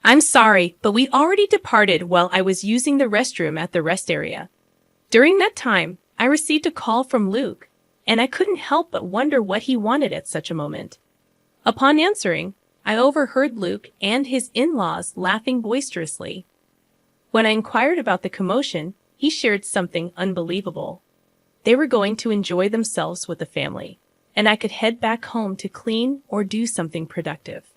I'm sorry, but we already departed while I was using the restroom at the rest area. During that time, I received a call from Luke, and I couldn't help but wonder what he wanted at such a moment. Upon answering, I overheard Luke and his in-laws laughing boisterously. When I inquired about the commotion, he shared something unbelievable. They were going to enjoy themselves with the family, and I could head back home to clean or do something productive.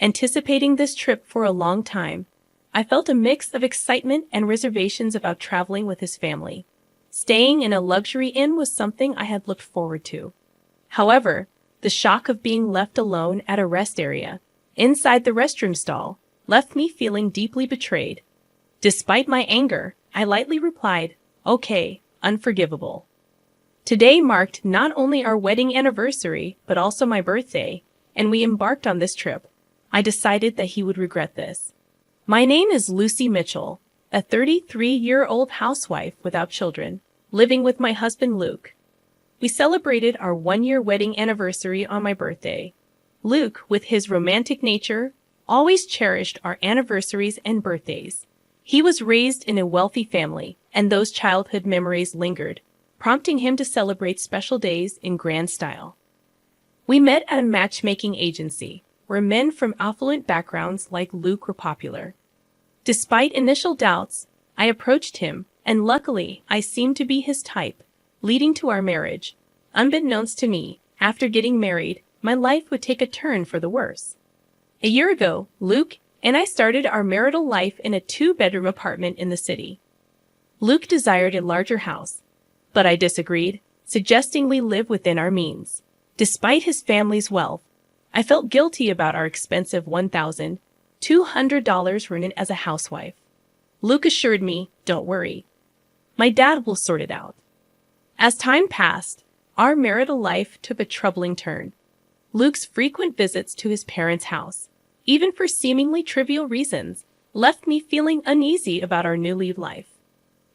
Anticipating this trip for a long time, I felt a mix of excitement and reservations about traveling with his family. Staying in a luxury inn was something I had looked forward to. However, the shock of being left alone at a rest area, inside the restroom stall, left me feeling deeply betrayed. Despite my anger, I lightly replied, "Okay, unforgivable." Today marked not only our wedding anniversary, but also my birthday, and we embarked on this trip. I decided that he would regret this. My name is Lucy Mitchell, a 33-year-old housewife without children, living with my husband Luke. We celebrated our one-year wedding anniversary on my birthday. Luke, with his romantic nature, always cherished our anniversaries and birthdays. He was raised in a wealthy family, and those childhood memories lingered, prompting him to celebrate special days in grand style. We met at a matchmaking agency, where men from affluent backgrounds like Luke were popular. Despite initial doubts, I approached him, and luckily, I seemed to be his type, leading to our marriage. Unbeknownst to me, after getting married, my life would take a turn for the worse. A year ago, Luke and I started our marital life in a 2-bedroom apartment in the city. Luke desired a larger house, but I disagreed, suggesting we live within our means. Despite his family's wealth, I felt guilty about our expensive $1,200 rent as a housewife. Luke assured me, "Don't worry. My dad will sort it out." As time passed, our marital life took a troubling turn. Luke's frequent visits to his parents' house, even for seemingly trivial reasons, left me feeling uneasy about our newly life.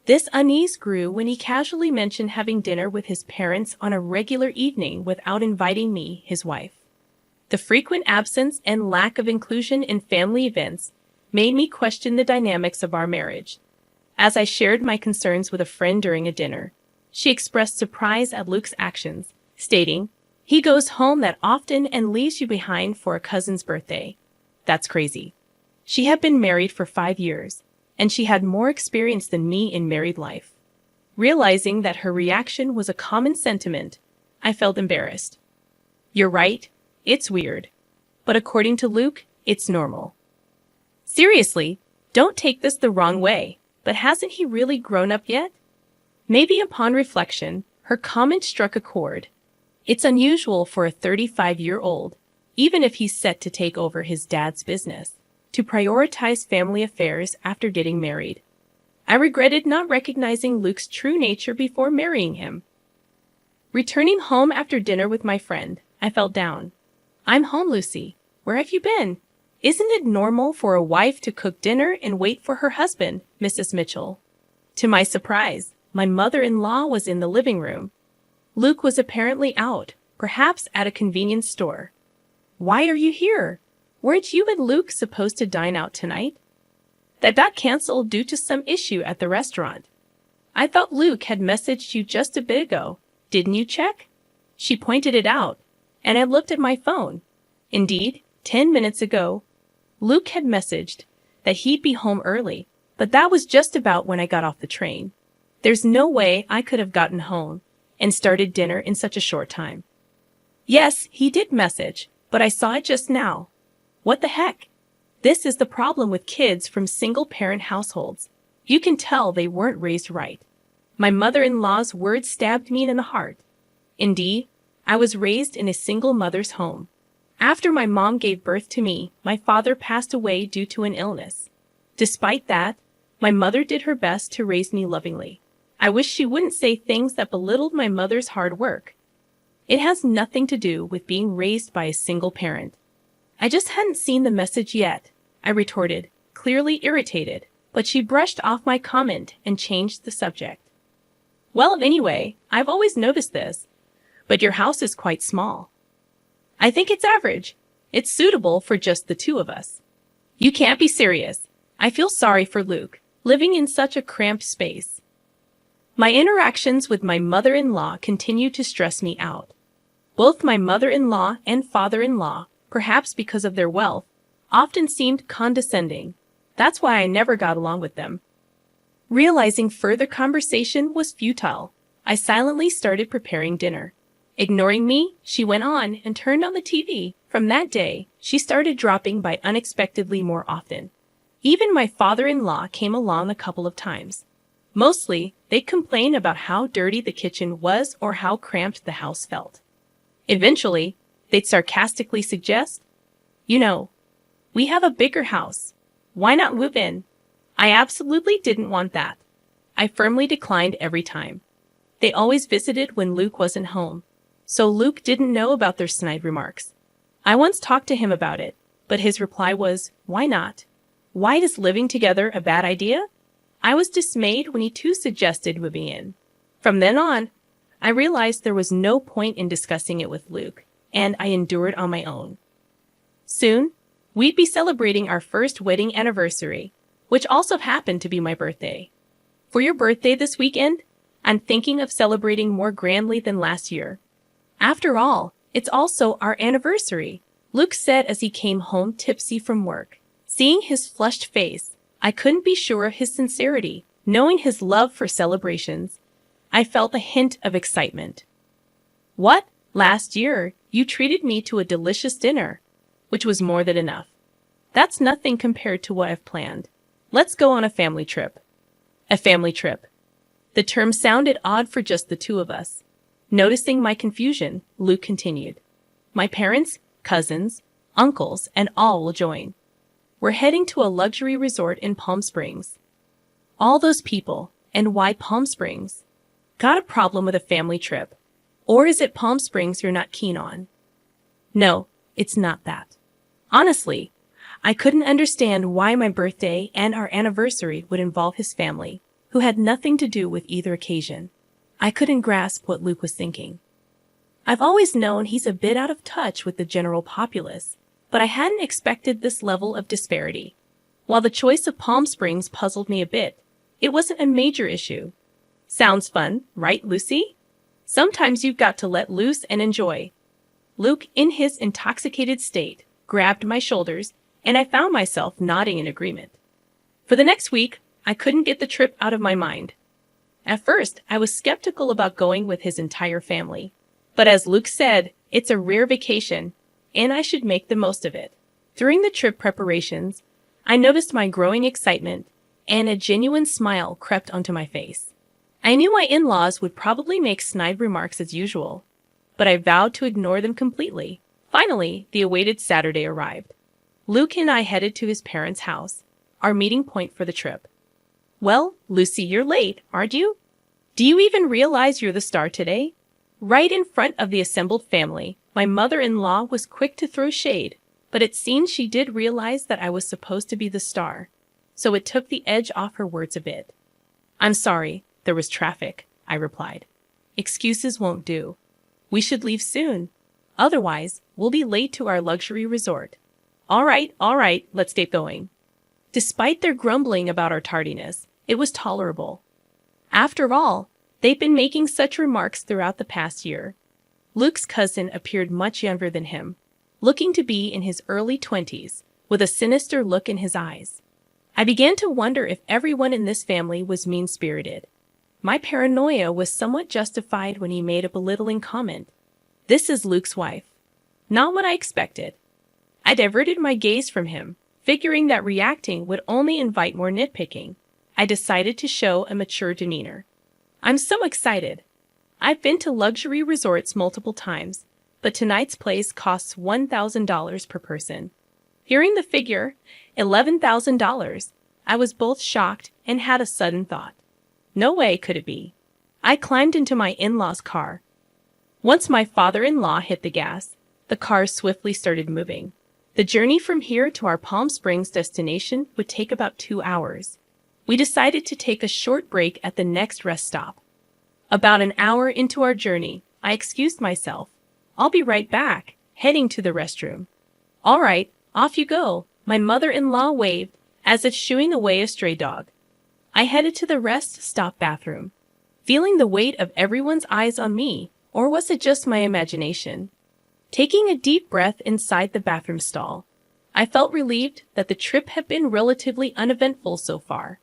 This unease grew when he casually mentioned having dinner with his parents on a regular evening without inviting me, his wife. The frequent absence and lack of inclusion in family events made me question the dynamics of our marriage. As I shared my concerns with a friend during a dinner, she expressed surprise at Luke's actions, stating, "He goes home that often and leaves you behind for a cousin's birthday. That's crazy." She had been married for 5 years, and she had more experience than me in married life. Realizing that her reaction was a common sentiment, I felt embarrassed. "You're right, it's weird. But according to Luke, it's normal." Seriously, don't take this the wrong way, but hasn't he really grown up yet? Maybe upon reflection, her comment struck a chord. It's unusual for a 35-year-old, even if he's set to take over his dad's business, to prioritize family affairs after getting married. I regretted not recognizing Luke's true nature before marrying him. Returning home after dinner with my friend, I felt down. "I'm home, Lucy. Where have you been? Isn't it normal for a wife to cook dinner and wait for her husband, Mrs. Mitchell?" To my surprise, my mother-in-law was in the living room. Luke was apparently out, perhaps at a convenience store. "Why are you here? Weren't you and Luke supposed to dine out tonight?" "That got canceled due to some issue at the restaurant." "I thought Luke had messaged you just a bit ago. Didn't you check?" She pointed it out, and I looked at my phone. Indeed, 10 minutes ago, Luke had messaged that he'd be home early, but that was just about when I got off the train. There's no way I could have gotten home and started dinner in such a short time. Yes, he did message, but I saw it just now. What the heck? This is the problem with kids from single-parent households. You can tell they weren't raised right. My mother-in-law's words stabbed me in the heart. Indeed, I was raised in a single mother's home. After my mom gave birth to me, my father passed away due to an illness. Despite that, my mother did her best to raise me lovingly. I wish she wouldn't say things that belittled my mother's hard work. It has nothing to do with being raised by a single parent. I just hadn't seen the message yet, I retorted, clearly irritated, but she brushed off my comment and changed the subject. "Well, anyway, I've always noticed this, but your house is quite small." "I think it's average. It's suitable for just the two of us." You can't be serious. I feel sorry for Luke, living in such a cramped space. My interactions with my mother-in-law continue to stress me out. Both my mother-in-law and father-in-law, perhaps because of their wealth, often seemed condescending. That's why I never got along with them. Realizing further conversation was futile, I silently started preparing dinner. Ignoring me, she went on and turned on the TV. From that day, she started dropping by unexpectedly more often. Even my father-in-law came along a couple of times. Mostly, they'd complain about how dirty the kitchen was or how cramped the house felt. Eventually, they'd sarcastically suggest, we have a bigger house. Why not move in? I absolutely didn't want that. I firmly declined every time. They always visited when Luke wasn't home, so Luke didn't know about their snide remarks. I once talked to him about it, but his reply was, why not? Why is living together a bad idea? I was dismayed when he too suggested moving in. From then on, I realized there was no point in discussing it with Luke, and I endured on my own. Soon, we'd be celebrating our first wedding anniversary, which also happened to be my birthday. For your birthday this weekend, I'm thinking of celebrating more grandly than last year. After all, it's also our anniversary, Luke said as he came home tipsy from work. Seeing his flushed face, I couldn't be sure of his sincerity. Knowing his love for celebrations, I felt a hint of excitement. What? Last year, you treated me to a delicious dinner, which was more than enough. That's nothing compared to what I've planned. Let's go on a family trip. A family trip. The term sounded odd for just the two of us. Noticing my confusion, Luke continued. My parents, cousins, uncles, and all will join. We're heading to a luxury resort in Palm Springs. All those people, and why Palm Springs? Got a problem with a family trip? Or is it Palm Springs you're not keen on? No, it's not that. Honestly, I couldn't understand why my birthday and our anniversary would involve his family, who had nothing to do with either occasion. I couldn't grasp what Luke was thinking. I've always known he's a bit out of touch with the general populace, but I hadn't expected this level of disparity. While the choice of Palm Springs puzzled me a bit, it wasn't a major issue. Sounds fun, right, Lucy? Sometimes you've got to let loose and enjoy. Luke, in his intoxicated state, grabbed my shoulders, and I found myself nodding in agreement. For the next week, I couldn't get the trip out of my mind. At first, I was skeptical about going with his entire family. But as Luke said, it's a rare vacation, and I should make the most of it. During the trip preparations, I noticed my growing excitement, and a genuine smile crept onto my face. I knew my in-laws would probably make snide remarks as usual, but I vowed to ignore them completely. Finally, the awaited Saturday arrived. Luke and I headed to his parents' house, our meeting point for the trip. Well, Lucy, you're late, aren't you? Do you even realize you're the star today? Right in front of the assembled family, my mother-in-law was quick to throw shade, but it seemed she did realize that I was supposed to be the star, so it took the edge off her words a bit. I'm sorry, there was traffic, I replied. Excuses won't do. We should leave soon. Otherwise, we'll be late to our luxury resort. All right, let's get going. Despite their grumbling about our tardiness, it was tolerable. After all, they'd been making such remarks throughout the past year. Luke's cousin appeared much younger than him, looking to be in his early 20s, with a sinister look in his eyes. I began to wonder if everyone in this family was mean-spirited. My paranoia was somewhat justified when he made a belittling comment. This is Luke's wife. Not what I expected. I diverted my gaze from him, figuring that reacting would only invite more nitpicking. I decided to show a mature demeanor. I'm so excited. I've been to luxury resorts multiple times, but tonight's place costs $1,000 per person. Hearing the figure, $11,000, I was both shocked and had a sudden thought. No way could it be. I climbed into my in-laws' car. Once my father-in-law hit the gas, the car swiftly started moving. The journey from here to our Palm Springs destination would take about 2 hours. We decided to take a short break at the next rest stop. About an hour into our journey, I excused myself. I'll be right back, heading to the restroom. All right, off you go, My mother-in-law waved, as if shooing away a stray dog. I headed to the rest stop bathroom, feeling the weight of everyone's eyes on me, or was it just my imagination? Taking a deep breath inside the bathroom stall, I felt relieved that the trip had been relatively uneventful so far.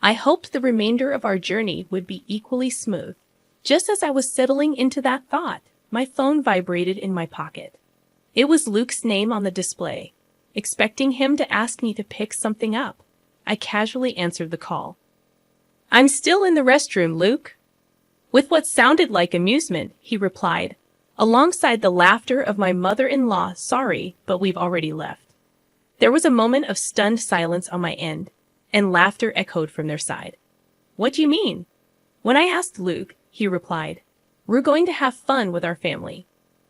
I hoped the remainder of our journey would be equally smooth. Just as I was settling into that thought, my phone vibrated in my pocket. It was Luke's name on the display. Expecting him to ask me to pick something up, I casually answered the call. "I'm still in the restroom, Luke." With what sounded like amusement, he replied, alongside the laughter of my mother-in-law, "Sorry, but we've already left." There was a moment of stunned silence on my end, and laughter echoed from their side. "What do you mean?" When I asked Luke, he replied, "We're going to have fun with our family.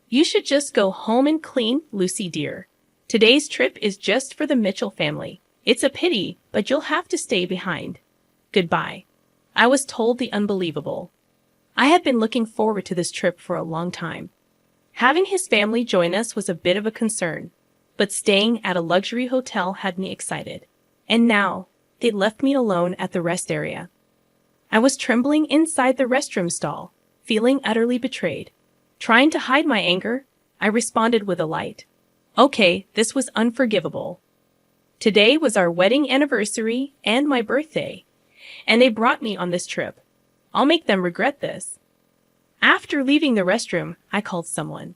You should just go home and clean, Lucy dear. Today's trip is just for the Mitchell family. It's a pity, but you'll have to stay behind. Goodbye." I was told the unbelievable. I had been looking forward to this trip for a long time. Having his family join us was a bit of a concern, but staying at a luxury hotel had me excited. And now, they left me alone at the rest area. I was trembling inside the restroom stall, feeling utterly betrayed. Trying to hide my anger, I responded with a light, "Okay, this was unforgivable. Today was our wedding anniversary and my birthday, and they brought me on this trip. I'll make them regret this." After leaving the restroom, I called someone.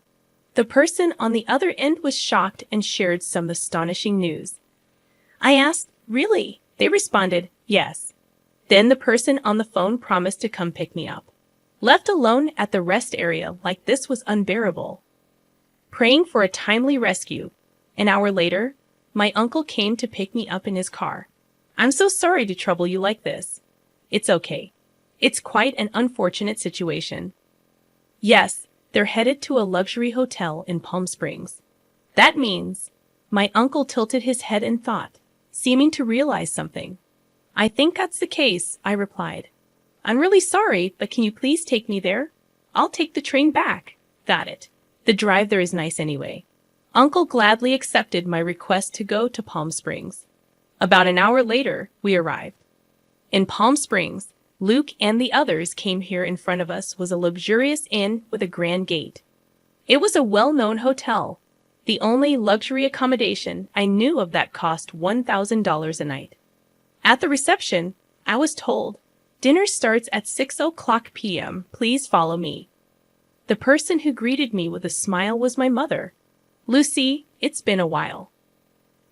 The person on the other end was shocked and shared some astonishing news. I asked, "Really?" They responded, "Yes." Then the person on the phone promised to come pick me up. Left alone at the rest area like this was unbearable. Praying for a timely rescue, an hour later, my uncle came to pick me up in his car. "I'm so sorry to trouble you like this." "It's okay. It's quite an unfortunate situation." Yes, they're headed to a luxury hotel in Palm Springs. That means, my uncle tilted his head in thought, seeming to realize something. "I think that's the case," I replied. "I'm really sorry, but can you please take me there? I'll take the train back." "Got it. The drive there is nice anyway." Uncle gladly accepted my request to go to Palm Springs. About an hour later, we arrived. In Palm Springs, Luke and the others came here. In front of us was a luxurious inn with a grand gate. It was a well-known hotel, the only luxury accommodation I knew of that cost $1,000 a night. At the reception, I was told, "Dinner starts at 6:00 p.m. Please follow me." The person who greeted me with a smile was my mother. "Lucy, it's been a while."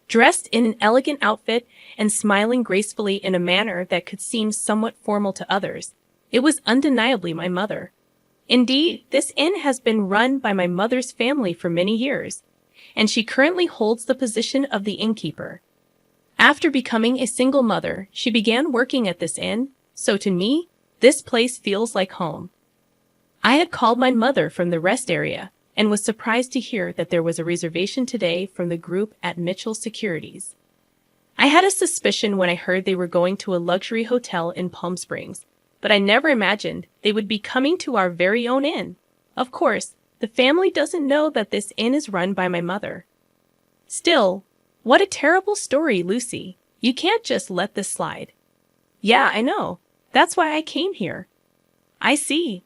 Dressed in an elegant outfit and smiling gracefully in a manner that could seem somewhat formal to others, it was undeniably my mother. Indeed, this inn has been run by my mother's family for many years, and she currently holds the position of the innkeeper. After becoming a single mother, she began working at this inn, so to me, this place feels like home. I had called my mother from the rest area and was surprised to hear that there was a reservation today from the group at Mitchell Securities. I had a suspicion when I heard they were going to a luxury hotel in Palm Springs, but I never imagined they would be coming to our very own inn. Of course, the family doesn't know that this inn is run by my mother. Still, what a terrible story, Lucy. You can't just let this slide. Yeah, I know. That's why I came here. I see.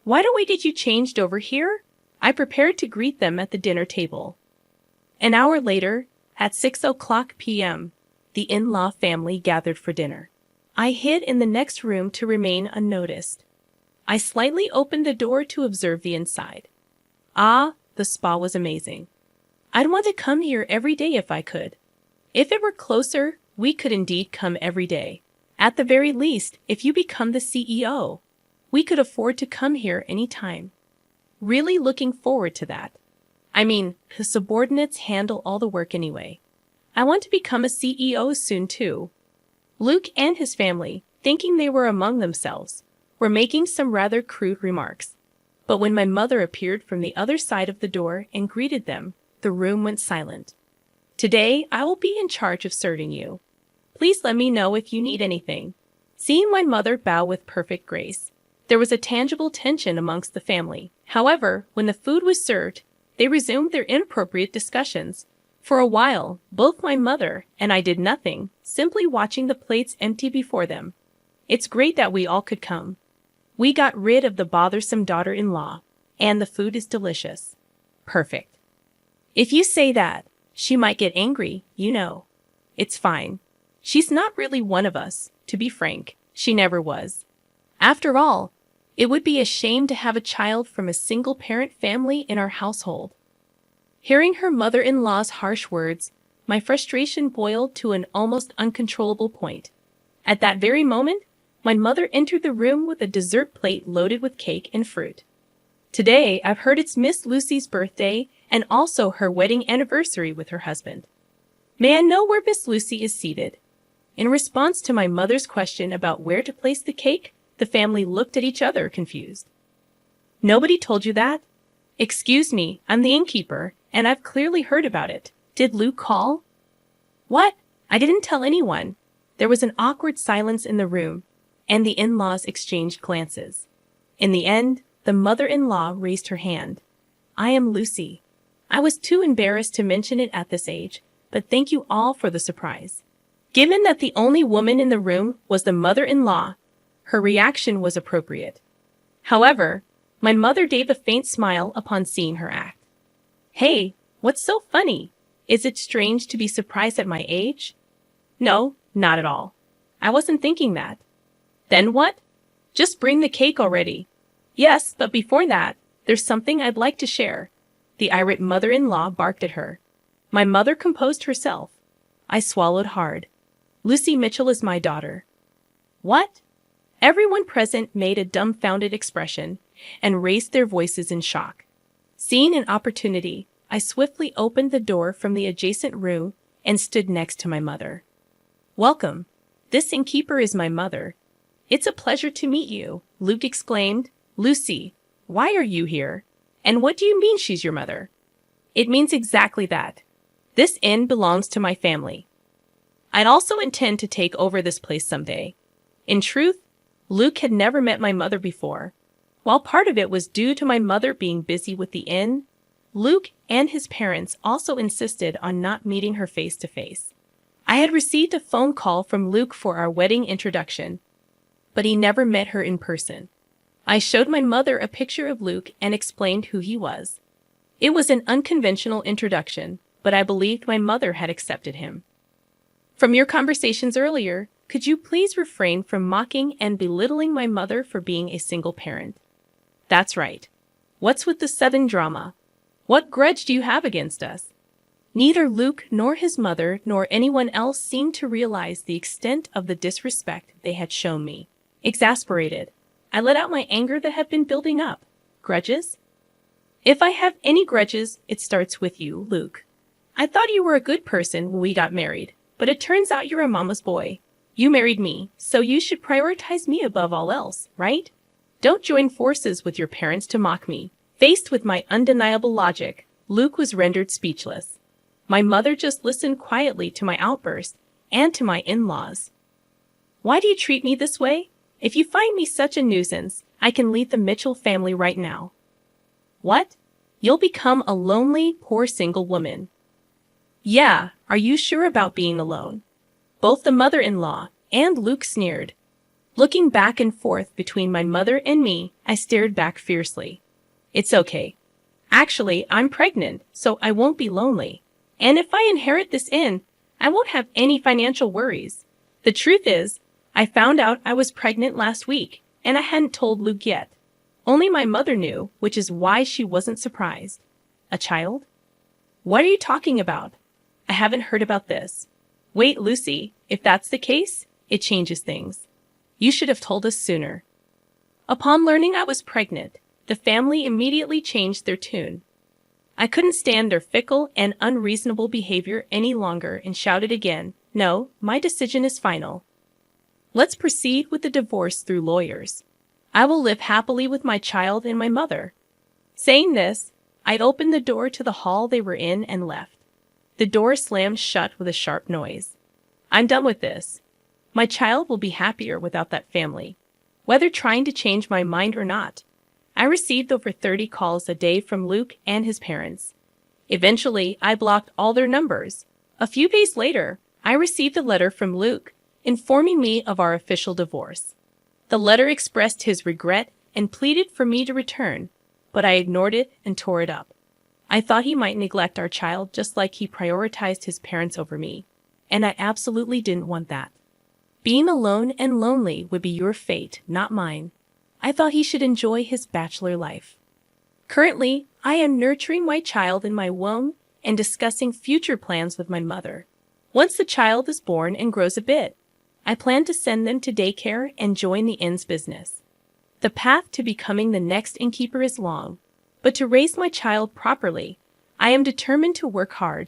Why don't we get you changed over here? I prepared to greet them at the dinner table. An hour later, at 6:00 p.m., the in-law family gathered for dinner. I hid in the next room to remain unnoticed. I slightly opened the door to observe the inside. Ah, the spa was amazing. I'd want to come here every day if I could. If it were closer, we could indeed come every day. At the very least, if you become the CEO, we could afford to come here any time. Really looking forward to that. I mean, the subordinates handle all the work anyway. I want to become a CEO soon too. Luke and his family, thinking they were among themselves, were making some rather crude remarks. But when my mother appeared from the other side of the door and greeted them, the room went silent. Today, I will be in charge of serving you. Please let me know if you need anything. Seeing my mother bow with perfect grace, there was a tangible tension amongst the family. However, when the food was served, they resumed their inappropriate discussions, For a while, both my mother and I did nothing, simply watching the plates empty before them. It's great that we all could come. We got rid of the bothersome daughter-in-law, and the food is delicious. Perfect. If you say that, she might get angry, you know. It's fine. She's not really one of us, to be frank. She never was. After all, it would be a shame to have a child from a single-parent family in our household. Hearing her mother-in-law's harsh words, my frustration boiled to an almost uncontrollable point. At that very moment, my mother entered the room with a dessert plate loaded with cake and fruit. Today, I've heard it's Miss Lucy's birthday and also her wedding anniversary with her husband. May I know where Miss Lucy is seated? In response to my mother's question about where to place the cake, the family looked at each other confused. Nobody told you that? Excuse me, I'm the innkeeper, and I've clearly heard about it. Did Luke call? What? I didn't tell anyone. There was an awkward silence in the room, and the in-laws exchanged glances. In the end, the mother-in-law raised her hand. I am Lucy. I was too embarrassed to mention it at this age, but thank you all for the surprise. Given that the only woman in the room was the mother-in-law, her reaction was appropriate. However, my mother gave a faint smile upon seeing her act. Hey, what's so funny? Is it strange to be surprised at my age? No, not at all. I wasn't thinking that. Then what? Just bring the cake already. Yes, but before that, there's something I'd like to share. The irate mother-in-law barked at her. My mother composed herself. I swallowed hard. Lucy Mitchell is my daughter. What? Everyone present made a dumbfounded expression and raised their voices in shock. Seeing an opportunity, I swiftly opened the door from the adjacent room and stood next to my mother. Welcome. This innkeeper is my mother. It's a pleasure to meet you, Luke exclaimed. Lucy, why are you here? And what do you mean she's your mother? It means exactly that. This inn belongs to my family. I'd also intend to take over this place someday. In truth, Luke had never met my mother before. While part of it was due to my mother being busy with the inn, Luke and his parents also insisted on not meeting her face to face. I had received a phone call from Luke for our wedding introduction, but he never met her in person. I showed my mother a picture of Luke and explained who he was. It was an unconventional introduction, but I believed my mother had accepted him. From your conversations earlier, could you please refrain from mocking and belittling my mother for being a single parent? That's right. What's with the sudden drama? What grudge do you have against us? Neither Luke nor his mother nor anyone else seemed to realize the extent of the disrespect they had shown me. Exasperated, I let out my anger that had been building up. Grudges? If I have any grudges, it starts with you, Luke. I thought you were a good person when we got married, but it turns out you're a mama's boy. You married me, so you should prioritize me above all else, right? Don't join forces with your parents to mock me. Faced with my undeniable logic, Luke was rendered speechless. My mother just listened quietly to my outburst and to my in-laws. Why do you treat me this way? If you find me such a nuisance, I can leave the Mitchell family right now. What? You'll become a lonely, poor single woman. Yeah, are you sure about being alone? Both the mother-in-law and Luke sneered. Looking back and forth between my mother and me, I stared back fiercely. It's okay. Actually, I'm pregnant, so I won't be lonely. And if I inherit this inn, I won't have any financial worries. The truth is, I found out I was pregnant last week, and I hadn't told Luke yet. Only my mother knew, which is why she wasn't surprised. A child? What are you talking about? I haven't heard about this. Wait, Lucy, if that's the case, it changes things. You should have told us sooner. Upon learning I was pregnant, the family immediately changed their tune. I couldn't stand their fickle and unreasonable behavior any longer and shouted again, No, my decision is final. Let's proceed with the divorce through lawyers. I will live happily with my child and my mother. Saying this, I opened the door to the hall they were in and left. The door slammed shut with a sharp noise. I'm done with this. My child will be happier without that family, whether trying to change my mind or not. I received over 30 calls a day from Luke and his parents. Eventually, I blocked all their numbers. A few days later, I received a letter from Luke informing me of our official divorce. The letter expressed his regret and pleaded for me to return, but I ignored it and tore it up. I thought he might neglect our child just like he prioritized his parents over me, and I absolutely didn't want that. Being alone and lonely would be your fate, not mine. I thought he should enjoy his bachelor life. Currently, I am nurturing my child in my womb and discussing future plans with my mother. Once the child is born and grows a bit, I plan to send them to daycare and join the inn's business. The path to becoming the next innkeeper is long, but to raise my child properly, I am determined to work hard.